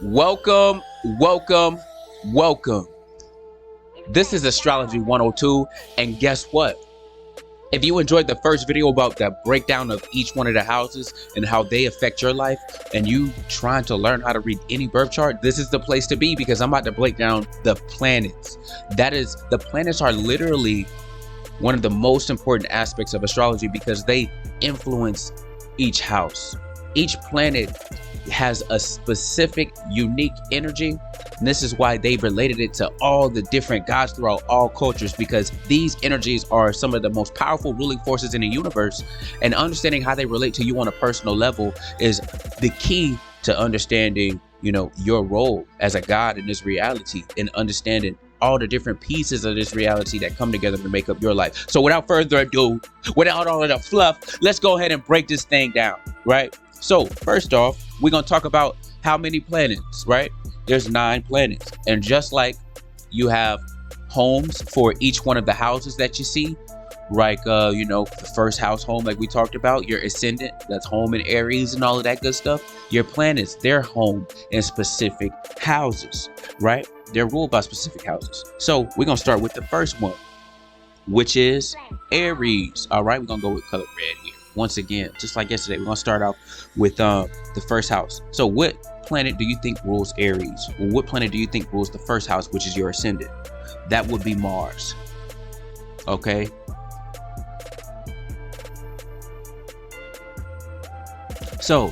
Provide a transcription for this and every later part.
Welcome, welcome, welcome. This is Astrology 102, and guess what? If you enjoyed the first video about the breakdown of each one of the houses and how they affect your life, and you trying to learn how to read any birth chart, this is the place to be, because I'm about to break down the planets. The planets are literally one of the most important aspects of astrology because they influence each house. Each planet has a specific, unique energy. And this is why they related it to all the different gods throughout all cultures, because these energies are some of the most powerful ruling forces in the universe. And understanding how they relate to you on a personal level is the key to understanding, your role as a god in this reality, and understanding all the different pieces of this reality that come together to make up your life. So without further ado, without all of the fluff, let's go ahead and break this thing down, right? So first off, we're going to talk about how many planets, right? There's 9 planets. And just like you have homes for each one of the houses that you see, like, the first house home, like we talked about, your ascendant, that's home in Aries and all of that good stuff. Your planets, they're home in specific houses, right? They're ruled by specific houses. So we're going to start with the first one, which is Aries. All right, we're going to go with color red here. Once again, just like yesterday, we're going to start off with the first house. So what planet do you think rules Aries? Well, what planet do you think rules the first house, which is your ascendant? That would be Mars. Okay. So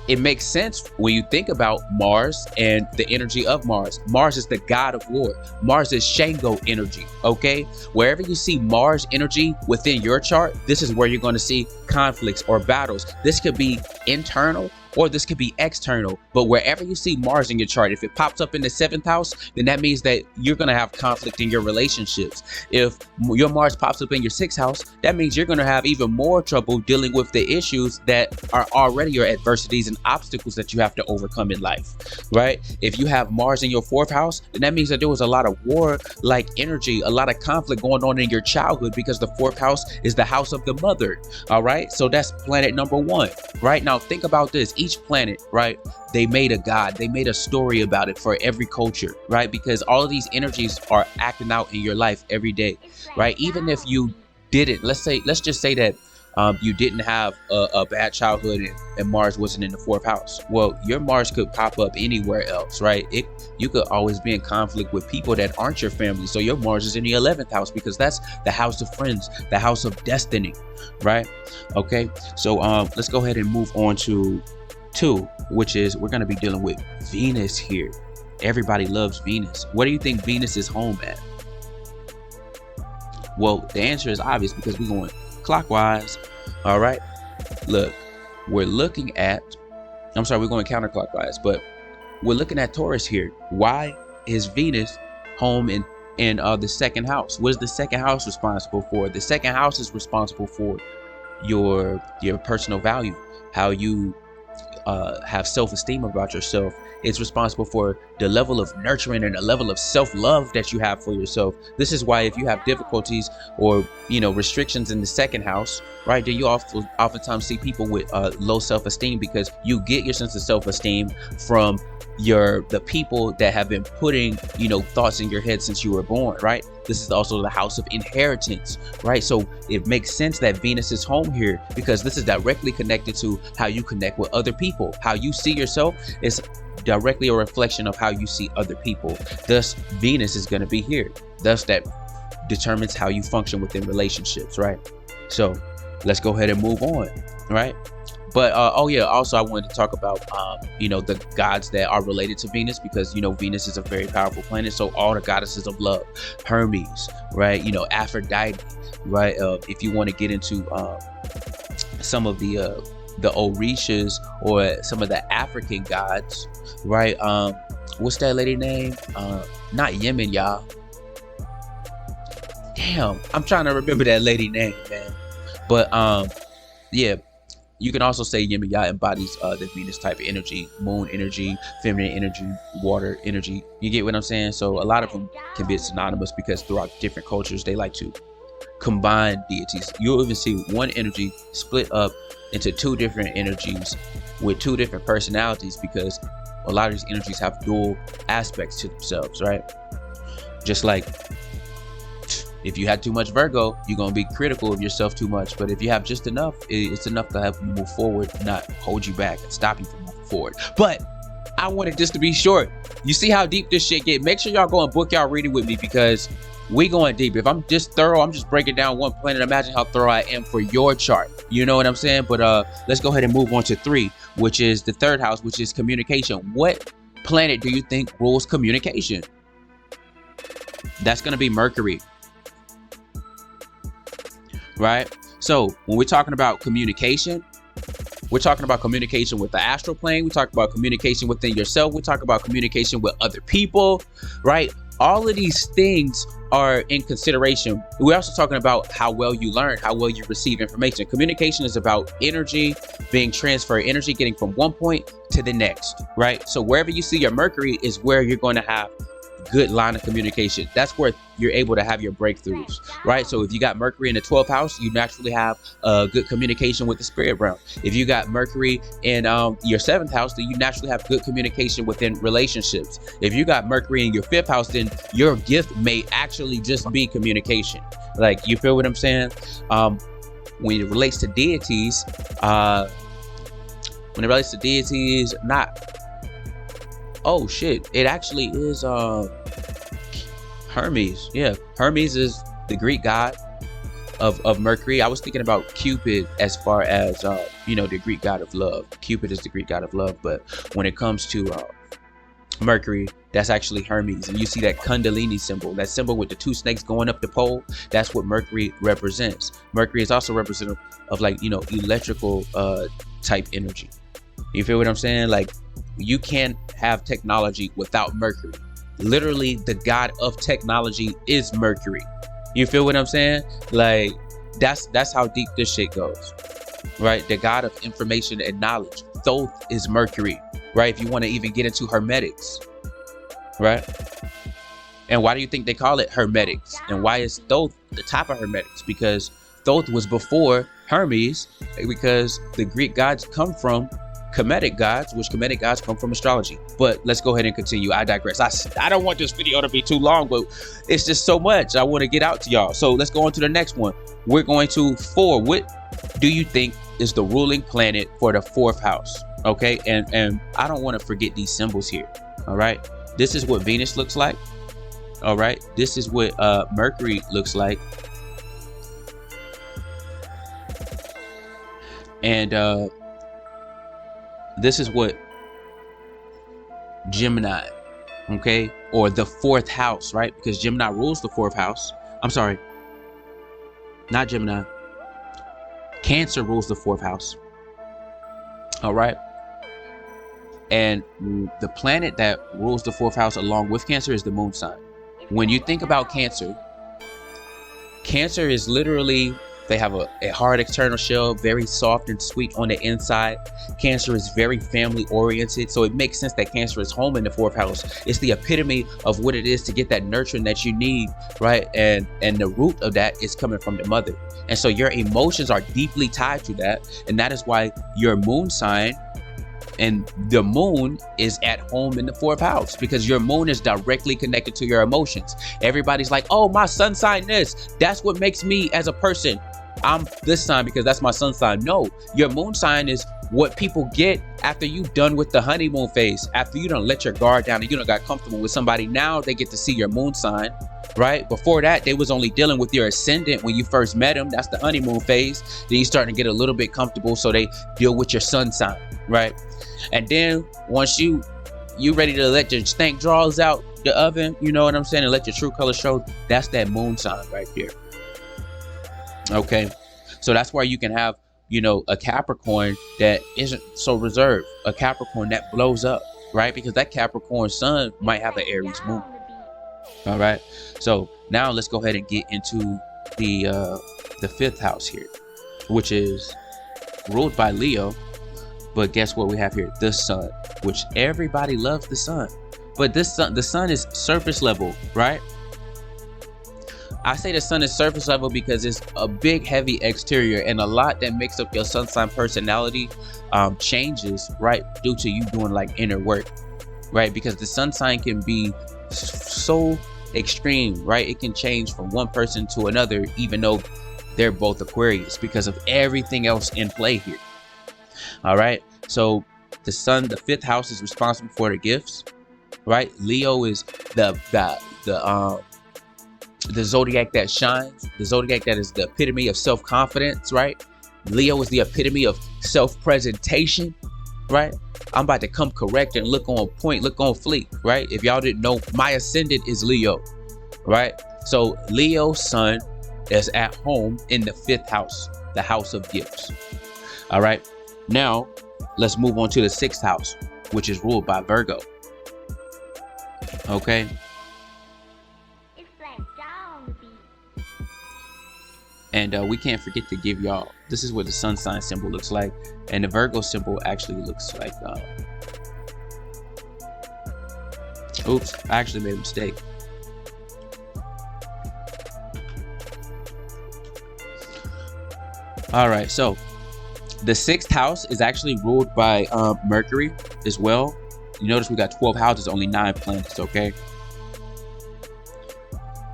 it makes sense when you think about Mars and the energy of Mars. Mars is the god of war. Mars is Shango energy, okay? Wherever you see Mars energy within your chart, this is where you're going to see conflicts or battles. This could be internal or this could be external, but wherever you see Mars in your chart, if it pops up in the 7th house, then that means that you're going to have conflict in your relationships. If your Mars pops up in your 6th house, that means you're going to have even more trouble dealing with the issues that are already your adversities and obstacles that you have to overcome in life, right? If you have Mars in your 4th house, then that means that there was a lot of war-like energy, a lot of conflict going on in your childhood, because the 4th house is the house of the mother, all right? So that's planet number 1, right? Now think about this. Each planet, right, they made a god, they made a story about it for every culture, right? Because all of these energies are acting out in your life every day, right? Even if you didn't, let's just say that you didn't have a bad childhood and Mars wasn't in the 4th house. Well, your Mars could pop up anywhere else, right? You could always be in conflict with people that aren't your family. So your Mars is in the 11th house, because that's the house of friends, the house of destiny, right? Okay, so let's go ahead and move on to 2, which is we're going to be dealing with Venus here. Everybody loves Venus. What do you think Venus is home at? Well, the answer is obvious, because we're going clockwise. All right, look, we're going counterclockwise, but we're looking at Taurus here. Why is Venus home in the 2nd house? What is the 2nd house responsible for? The 2nd house is responsible for your personal value, how you have self-esteem about yourself. It's responsible for the level of nurturing and the level of self-love that you have for yourself. This is why if you have difficulties or restrictions in the 2nd house, right, then you oftentimes see people with low self-esteem, because you get your sense of self-esteem from the people that have been putting thoughts in your head since you were born, right? This is also the house of inheritance, right? So it makes sense that Venus is home here, because this is directly connected to how you connect with other people. How you see yourself is directly a reflection of how you see other people. Thus, Venus is going to be here. Thus, that determines how you function within relationships, right? So let's go ahead and move on, right? But also I wanted to talk about the gods that are related to Venus, because Venus is a very powerful planet. So all the goddesses of love, Hermes, right? Aphrodite, right? If you want to get into some of the Orishas or some of the African gods, right? What's that lady name? Not Yemen, y'all. Damn, I'm trying to remember that lady name, man. But yeah. You can also say Yin and Yang embodies the Venus type of energy, moon energy, feminine energy, water energy. You get what I'm saying? So a lot of them can be synonymous, because throughout different cultures, they like to combine deities. You'll even see one energy split up into 2 different energies with 2 different personalities, because a lot of these energies have dual aspects to themselves, right? Just like if you had too much Virgo, you're going to be critical of yourself too much. But if you have just enough, it's enough to help you move forward, not hold you back and stop you from moving forward. But I wanted this to be short. You see how deep this shit get? Make sure y'all go and book y'all reading with me, because we going deep. If I'm just thorough, I'm just breaking down one planet. Imagine how thorough I am for your chart. You know what I'm saying? But let's go ahead and move on to 3, which is the 3rd house, which is communication. What planet do you think rules communication? That's going to be Mercury. Right? So when we're talking about communication, we're talking about communication with the astral plane. We talk about communication within yourself. We talk about communication with other people, right? All of these things are in consideration. We're also talking about how well you learn, how well you receive information. Communication is about energy being transferred, energy getting from one point to the next, right? So wherever you see your Mercury is where you're going to have good line of communication. That's where you're able to have your breakthroughs, right? So if you got Mercury in the 12th house, you naturally have good communication with the spirit realm. If you got Mercury in your 7th house, then you naturally have good communication within relationships. If you got Mercury in your 5th house, then your gift may actually just be communication. Like, you feel what I'm saying? When it relates to deities, oh shit, it actually is Hermes. Yeah, Hermes is the Greek god of Mercury. I was thinking about Cupid as far as the Greek god of love. Cupid is the Greek god of love, but when it comes to Mercury, that's actually Hermes. And you see that Kundalini symbol, that symbol with the 2 snakes going up the pole, that's what Mercury represents. Mercury is also representative of electrical type energy. You feel what I'm saying? Like, you can't have technology without Mercury. Literally, the god of technology is Mercury. You feel what I'm saying? Like, that's how deep this shit goes, right? The god of information and knowledge, Thoth, is Mercury, right? If you want to even get into hermetics, right? And why do you think they call it hermetics? And why is Thoth the top of hermetics? Because Thoth was before Hermes, because the Greek gods come from Kemetic gods, which Kemetic gods come from astrology. But let's go ahead and continue. I digress. I don't want this video to be too long, but it's just so much I want to get out to y'all. So let's go on to the next one. We're going to 4. What do you think is the ruling planet for the 4th house? Okay, and I don't want to forget these symbols here. All right, this is what Venus looks like. All right, this is what Mercury looks like. And this is what Gemini, okay, or the 4th house, right? Because Gemini rules the 4th house. I'm sorry, not Gemini. Cancer rules the 4th house. All right. And the planet that rules the 4th house along with Cancer is the moon sign. When you think about Cancer, Cancer is literally, they have a hard external shell, very soft and sweet on the inside. Cancer is very family oriented, so it makes sense that Cancer is home in the 4th house. It's the epitome of what it is to get that nurturing that you need, right? And the root of that is coming from the mother. And so your emotions are deeply tied to that. And that is why your moon sign, and the moon is at home in the 4th house, because your moon is directly connected to your emotions. Everybody's like, oh, my sun sign this, that's what makes me as a person. I'm this sign because that's my sun sign. No, your moon sign is what people get after you done with the honeymoon phase, after you don't let your guard down and you don't got comfortable with somebody. Now they get to see your moon sign, right? Before that, they was only dealing with your ascendant when you first met them. That's the honeymoon phase. Then you starting to get a little bit comfortable, so they deal with your sun sign, right? And then once you ready to let your stank drawers out the oven, you know what I'm saying, and let your true color show, that's that moon sign right there. Okay, so that's why you can have, a Capricorn that isn't so reserved, a Capricorn that blows up, right? Because that Capricorn sun might have an Aries moon. All right, so now let's go ahead and get into the 5th house here, which is ruled by Leo. But guess what we have here? The sun, which everybody loves the sun. But the sun is surface level, right? I say the sun is surface level because it's a big, heavy exterior, and a lot that makes up your sun sign personality changes, right? Due to you doing like inner work. right? Because the sun sign can be so extreme, right? It can change from one person to another, even though they're both Aquarius, because of everything else in play here. All right. So the sun, the fifth house, is responsible for the gifts, right? Leo is the zodiac that shines, the zodiac that is the epitome of self-confidence, right? Leo is the epitome of self-presentation, right? I'm about to come correct and look on point, look on fleek, right? If y'all didn't know, my ascendant is Leo, right? So Leo's sun is at home in the fifth house, the house of gifts. All right. Now let's move on to the sixth house, which is ruled by Virgo. Okay. And we can't forget to give y'all, this is what the sun sign symbol looks like. And the Virgo symbol actually looks like, oops, I actually made a mistake. All right, so the sixth house is actually ruled by Mercury as well. You notice we got 12 houses, only 9 planets, okay?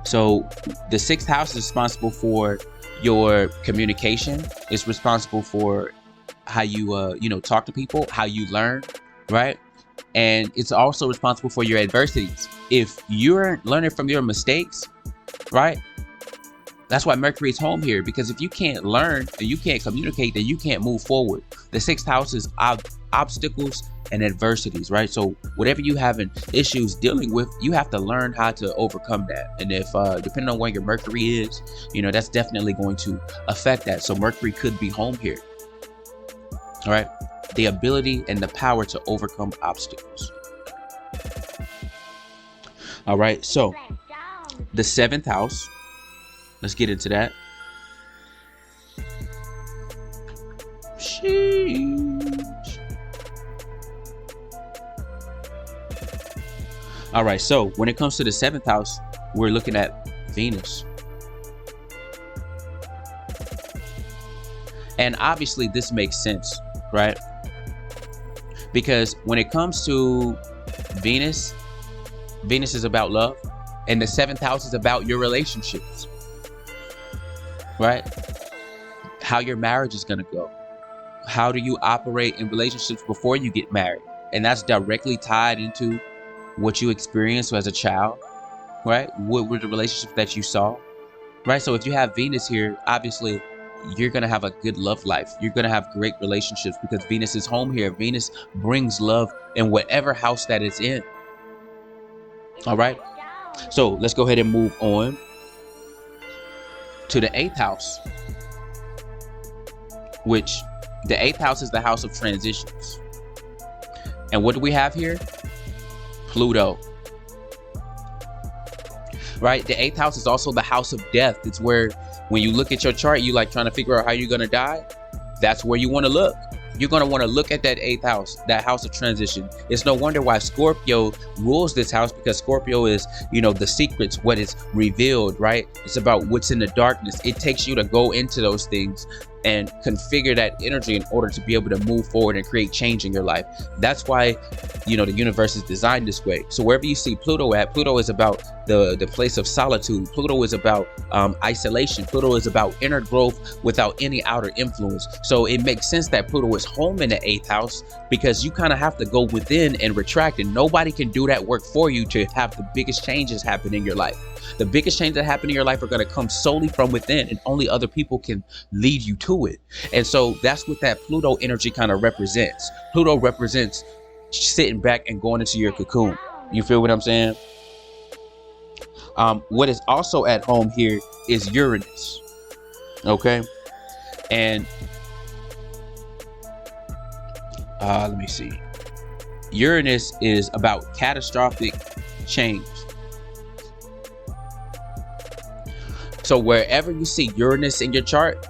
So the sixth house is responsible for your communication. It's responsible for how you talk to people, how you learn, right? And it's also responsible for your adversities. If you're learning from your mistakes, right? That's why Mercury is home here, because if you can't learn and you can't communicate, then you can't move forward. The sixth house is obstacles and adversities, right? So whatever you having issues dealing with, you have to learn how to overcome that. And if depending on where your Mercury is, that's definitely going to affect that. So Mercury could be home here. All right, the ability and the power to overcome obstacles. All right, so the seventh house, let's get into that. Sheesh. All right, so when it comes to the seventh house, we're looking at Venus. And obviously this makes sense, right? Because when it comes to Venus, Venus is about love, and the seventh house is about your relationships, right? How your marriage is going to go. How do you operate in relationships before you get married? And that's directly tied into what you experienced as a child, right? What were the relationships that you saw, right? So if you have Venus here, obviously you're going to have a good love life. You're going to have great relationships because Venus is home here. Venus brings love in whatever house that it's in. All right. So let's go ahead and move on to the eighth house, which the eighth house is the house of transitions. And what do we have here? Pluto. Right? The eighth house is also the house of death. It's where when you look at your chart, you like trying to figure out how you're going to die. That's where you want to look. You're going to want to look at that eighth house, that house of transition. It's no wonder why Scorpio rules this house, because Scorpio is, the secrets, what is revealed, right? It's about what's in the darkness. It takes you to go into those things and configure that energy in order to be able to move forward and create change in your life. That's why, the universe is designed this way. So wherever you see Pluto at, Pluto is about the place of solitude. Pluto is about isolation. Pluto is about inner growth without any outer influence. So it makes sense that Pluto is home in the eighth house, because you kind of have to go within and retract, and nobody can do that work for you to have the biggest changes happen in your life. The biggest changes that happen in your life are going to come solely from within, and only other people can lead you to it. And so that's what that Pluto energy kind of represents. Pluto represents sitting back and going into your cocoon. You feel what I'm saying? What is also at home here is Uranus. Okay. And let me see. Uranus is about catastrophic change. So wherever you see Uranus in your chart,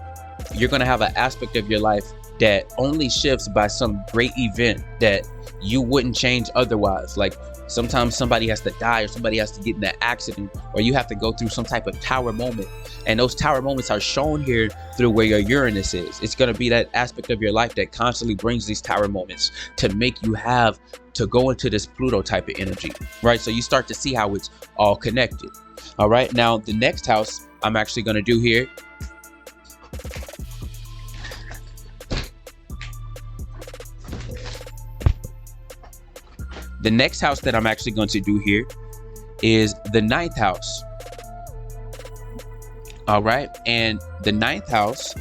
you're going to have an aspect of your life that only shifts by some great event that you wouldn't change otherwise. Like Sometimes somebody has to die, or somebody has to get in an accident, or you have to go through some type of tower moment. And those tower moments are shown here through where your Uranus is. It's going to be that aspect of your life that constantly brings these tower moments to make you have to go into this Pluto type of energy, right? So you start to see how it's all connected. All right, now the next house I'm actually going to do here The next house that I'm actually going to do here is the 9th house. All right. And the 9th house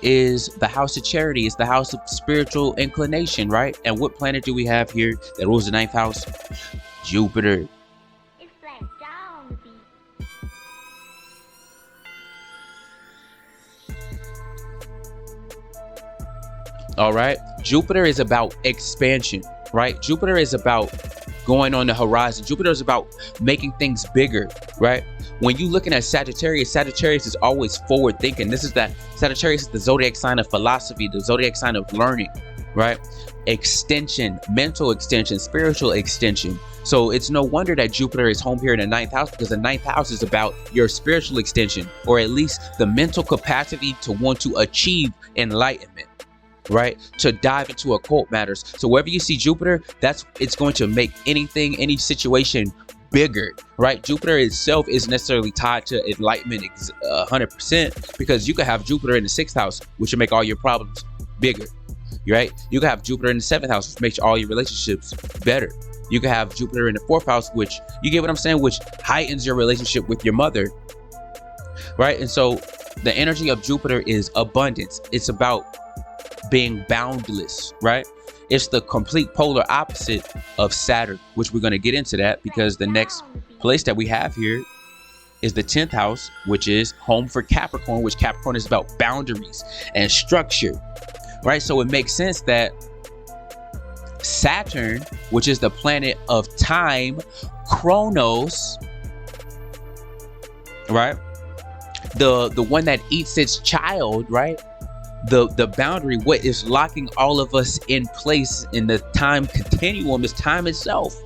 is the house of charity. It's the house of spiritual inclination, right? And what planet do we have here that rules the 9th house? Jupiter. All right. Jupiter is about expansion, right? Jupiter is about going on the horizon. Jupiter is about making things bigger, right? When you looking at Sagittarius, Sagittarius is always forward thinking. Sagittarius is the zodiac sign of philosophy, the zodiac sign of learning, right? Extension, mental extension, spiritual extension. So it's no wonder that Jupiter is home here in the 9th house, because the 9th house is about your spiritual extension, or at least the mental capacity to want to achieve enlightenment, right? To dive into occult matters. So wherever you see Jupiter, it's going to make anything, any situation bigger, right? Jupiter itself isn't necessarily tied to enlightenment 100%, because you could have Jupiter in the 6th house, which will make all your problems bigger, right? You could have Jupiter in the 7th house, which makes all your relationships better. You could have Jupiter in the 4th house, which, you get what I'm saying, which heightens your relationship with your mother, right? And so the energy of Jupiter is abundance. It's about being boundless, right? It's the complete polar opposite of Saturn, which we're going to get into that, because the next place that we have here is the 10th house, which is home for Capricorn, which Capricorn is about boundaries and structure, right? So it makes sense that Saturn, which is the planet of time, Chronos, right? The one that eats its child, right? The boundary, what is locking all of us in place in the time continuum, is time itself,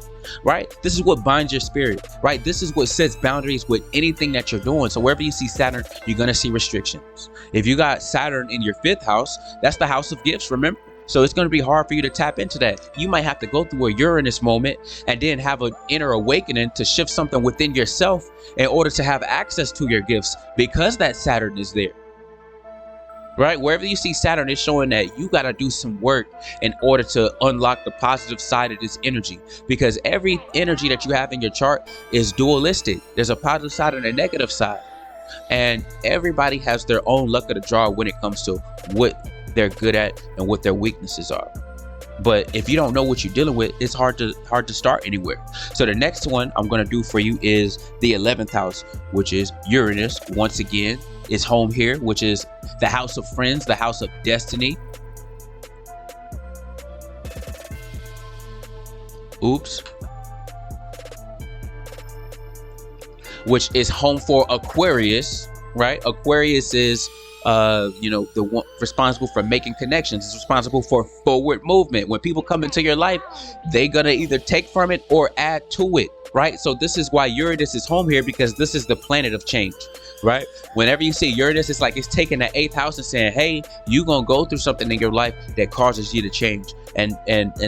right? This is what binds your spirit, right? This is what sets boundaries with anything that you're doing. So wherever you see Saturn, you're going to see restrictions. If you got Saturn in your 5th house, that's the house of gifts, remember? So it's going to be hard for you to tap into that. You might have to go through a Uranus moment and then have an inner awakening to shift something within yourself in order to have access to your gifts, because that Saturn is there. Right? Wherever you see Saturn, it's showing that you got to do some work in order to unlock the positive side of this energy, because every energy that you have in your chart is dualistic. There's a positive side and a negative side, and everybody has their own luck of the draw when it comes to what they're good at and what their weaknesses are. But if you don't know what you're dealing with, it's hard to start anywhere. So the next one I'm going to do for you is the 11th house, which is Uranus. Once again, is home here, which is the house of friends, the house of destiny. Oops. Which is home for Aquarius, right? Aquarius is the one responsible for making connections. It's responsible for forward movement. When people come into your life, they're gonna either take from it or add to it, right? So this is why Uranus is home here, because this is the planet of change, right? Whenever you see Uranus, it's like it's taking the 8th house and saying, hey, you gonna go through something in your life that causes you to change, and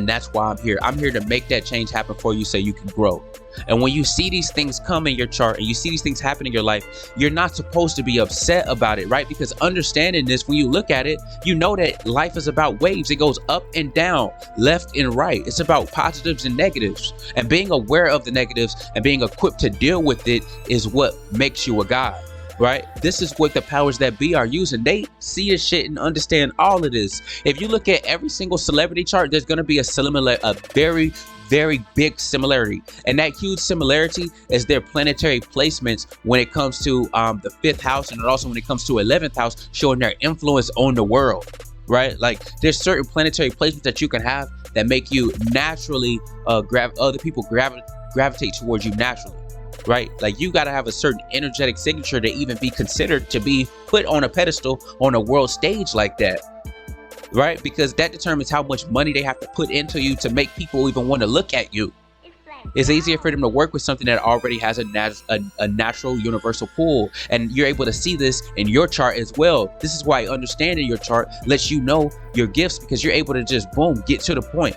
that's why I'm here. I'm here to make that change happen for you so you can grow. And when you see these things come in your chart and you see these things happen in your life, you're not supposed to be upset about it, right? Because understanding this, when you look at it, you know that life is about waves. It goes up and down, left and right. It's about positives and negatives, and being aware of the negatives and being equipped to deal with it is what makes you a god, right? This is what the powers that be are using. They see this shit and understand all of this. If you look at every single celebrity chart, there's going to be a very, very big similarity, and that huge similarity is their planetary placements when it comes to the 5th house, and also when it comes to 11th house, showing their influence on the world, right? Like there's certain planetary placements that you can have that make you naturally other people gravitate towards you naturally, right? Like you got to have a certain energetic signature to even be considered to be put on a pedestal on a world stage like that, right? Because that determines how much money they have to put into you to make people even want to look at you. It's easier for them to work with something that already has a natural universal pull. And you're able to see this in your chart as well. This is why understanding your chart lets you know your gifts, because you're able to just, boom, get to the point.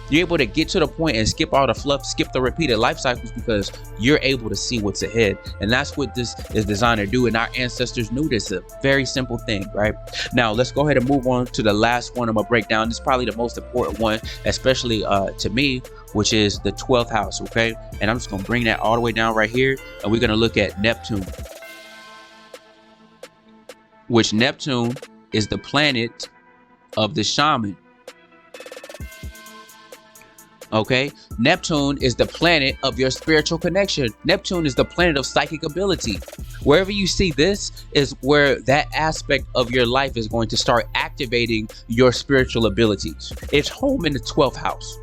You're able to get to the point and skip all the fluff, skip the repeated life cycles, because you're able to see what's ahead. And that's what this is designed to do. And our ancestors knew this. A very simple thing, right? Now, let's go ahead and move on to the last one I'm going to break down. This is probably the most important one, especially to me, which is the 12th house, okay? And I'm just going to bring that all the way down right here. And we're going to look at Neptune, which Neptune is the planet of the shaman. Okay, Neptune is the planet of your spiritual connection. Neptune is the planet of psychic ability. Wherever you see this is where that aspect of your life is going to start activating your spiritual abilities. It's home in the 12th house,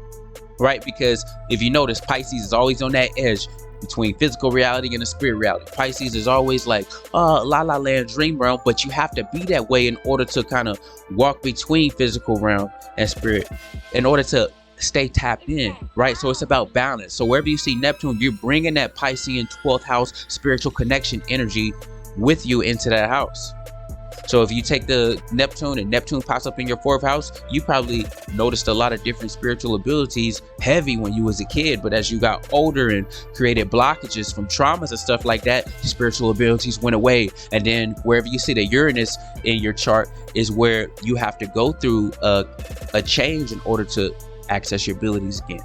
right? Because if you notice, Pisces is always on that edge between physical reality and the spirit reality. Pisces is always like, la la land, dream realm, but you have to be that way in order to kind of walk between physical realm and spirit, in order to stay tapped in, right? So it's about balance. So wherever you see Neptune, you're bringing that Piscean 12th house spiritual connection energy with you into that house. So if you take the Neptune and Neptune pops up in your 4th house, you probably noticed a lot of different spiritual abilities heavy when you was a kid, but as you got older and created blockages from traumas and stuff like that, spiritual abilities went away. And then wherever you see the Uranus in your chart is where you have to go through a change in order to access your abilities again.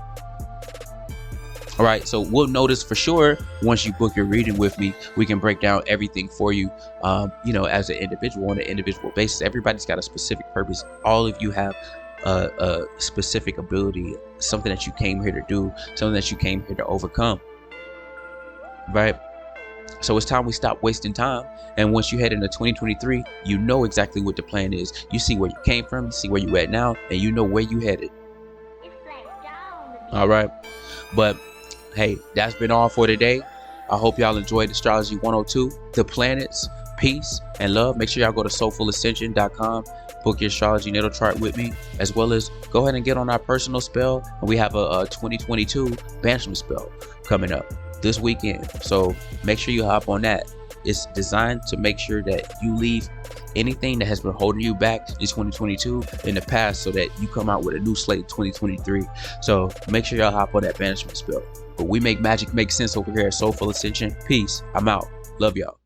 All right, so we'll notice for sure once you book your reading with me, we can break down everything for you, you know, as an individual, on an individual basis. Everybody's got a specific purpose. All of you have a specific ability, something that you came here to do, something that you came here to overcome, right? So it's time we stop wasting time. And once you head into 2023, you know exactly what the plan is. You see where you came from, you see where you at now, and you know where you headed. All right, but hey, that's been all for today. I hope y'all enjoyed Astrology 102, the planets, peace, and love. Make sure y'all go to soulfulascension.com, book your astrology natal chart with me, as well as go ahead and get on our personal spell. And we have a 2022 banishment spell coming up this weekend, so make sure you hop on that. It's designed to make sure that you leave anything that has been holding you back in 2022 in the past, so that you come out with a new slate in 2023. So make sure y'all hop on that banishment spell. But we make magic make sense over here at Soulful Ascension. Peace. I'm out. Love y'all.